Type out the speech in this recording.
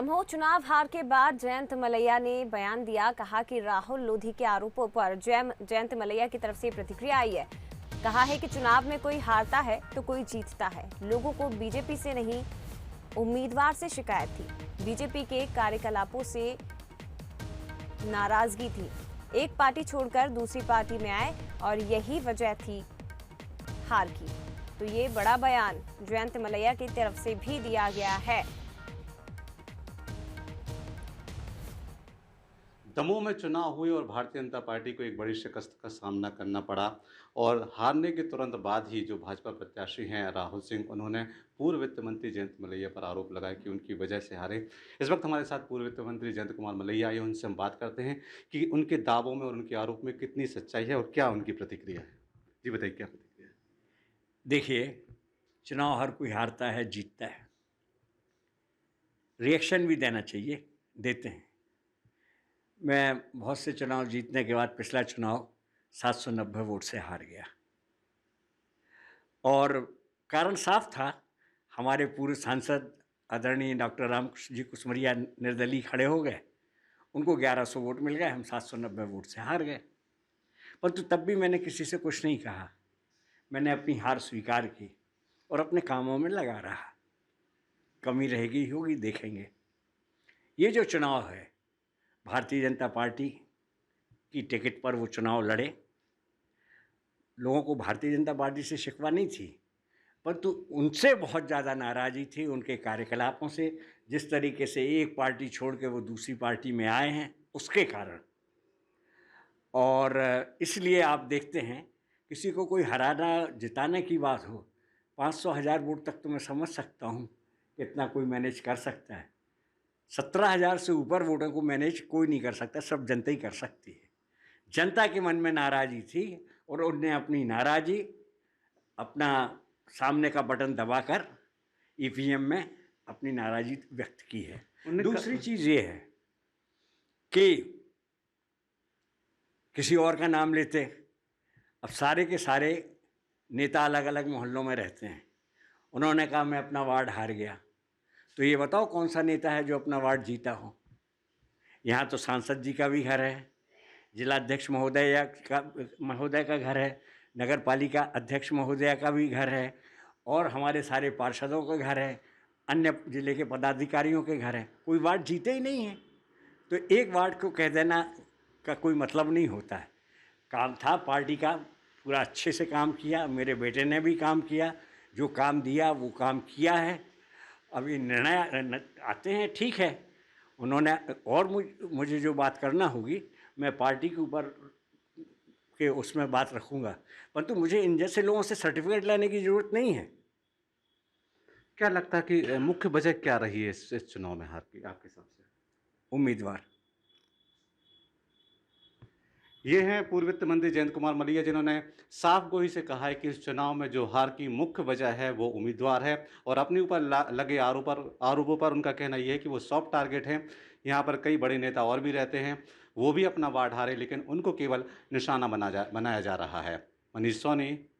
दमोह चुनाव हार के बाद जयंत मलैया ने बयान दिया। कहा कि राहुल लोधी के आरोपों पर जयंत मलैया की तरफ से प्रतिक्रिया आई है। कहा है कि चुनाव में कोई हारता है तो कोई जीतता है। लोगों को बीजेपी से नहीं, उम्मीदवार से शिकायत थी। बीजेपी के कार्यकलापों से नाराजगी थी। एक पार्टी छोड़कर दूसरी पार्टी में आए और यही वजह थी हार की। तो ये बड़ा बयान जयंत मलैया की तरफ से भी दिया गया है। दमोह में चुनाव हुए और भारतीय जनता पार्टी को एक बड़ी शिकस्त का सामना करना पड़ा और हारने के तुरंत बाद ही जो भाजपा प्रत्याशी हैं राहुल सिंह, उन्होंने पूर्व वित्त मंत्री जयंत मलैया पर आरोप लगाया कि उनकी वजह से हारे। इस वक्त हमारे साथ पूर्व वित्त मंत्री जयंत कुमार मलैया आए, उनसे हम बात करते हैं कि उनके दावों में और उनके आरोप में कितनी सच्चाई है और क्या उनकी प्रतिक्रिया है। जी बताइए, क्या प्रतिक्रिया है? देखिए, चुनाव हर कोई हारता है, जीतता है। रिएक्शन भी देना चाहिए, देते हैं। मैं बहुत से चुनाव जीतने के बाद पिछला चुनाव 790 वोट से हार गया और कारण साफ था। हमारे पूर्व सांसद आदरणीय डॉक्टर राम जी कुसमरिया निर्दलीय खड़े हो गए, उनको 1100 वोट मिल गए, हम 790 वोट से हार गए। परंतु तब भी मैंने किसी से कुछ नहीं कहा। मैंने अपनी हार स्वीकार की और अपने कामों में लगा रहा। कमी रहेगी होगी, देखेंगे। ये जो चुनाव है, भारतीय जनता पार्टी की टिकट पर वो चुनाव लड़े। लोगों को भारतीय जनता पार्टी से शिकवा नहीं थी, परंतु उनसे बहुत ज़्यादा नाराज़गी थी, उनके कार्यकलापों से। जिस तरीके से एक पार्टी छोड़ के वो दूसरी पार्टी में आए हैं, उसके कारण। और इसलिए आप देखते हैं, किसी को कोई हराना जिताने की बात हो, 500,000 वोट तक तो मैं समझ सकता हूँ कितना कोई मैनेज कर सकता है। 17,000 से ऊपर वोटों को मैनेज कोई नहीं कर सकता, सब जनता ही कर सकती है। जनता के मन में नाराज़गी थी और उनने अपनी नाराज़गी अपना सामने का बटन दबाकर ईवीएम में अपनी नाराज़गी व्यक्त की है। दूसरी चीज़ ये है कि किसी और का नाम लेते। अब सारे के सारे नेता अलग अलग मोहल्लों में रहते हैं। उन्होंने कहा मैं अपना वार्ड हार गया, तो ये बताओ कौन सा नेता है जो अपना वार्ड जीता हो। यहाँ तो सांसद जी का भी घर है, जिलाध्यक्ष महोदय का घर है, नगर पालिका अध्यक्ष महोदया का भी घर है और हमारे सारे पार्षदों का घर है, अन्य जिले के पदाधिकारियों के घर है। कोई वार्ड जीते ही नहीं है, तो एक वार्ड को कह देना का कोई मतलब नहीं होता है। काम था पार्टी का, पूरा अच्छे से काम किया। मेरे बेटे ने भी काम किया, जो काम दिया वो काम किया है। अभी निर्णय आते हैं, ठीक है। उन्होंने और मुझे जो बात करना होगी, मैं पार्टी के ऊपर के उसमें बात रखूँगा, परंतु मुझे इन जैसे लोगों से सर्टिफिकेट लेने की ज़रूरत नहीं है। क्या लगता है कि मुख्य वजह क्या रही है इस चुनाव में हार की आपके हिसाब से? उम्मीदवार। ये हैं पूर्व वित्त मंत्री जयंत कुमार मलैया, जिन्होंने साफ गोई से कहा है कि इस चुनाव में जो हार की मुख्य वजह है वो उम्मीदवार है और अपने ऊपर लगे आरोपों पर उनका कहना यह है कि वो सॉफ्ट टारगेट हैं। यहाँ पर कई बड़े नेता और भी रहते हैं, वो भी अपना वार्ड हारे, लेकिन उनको केवल निशाना बनाया जा रहा है। मनीष सोनी,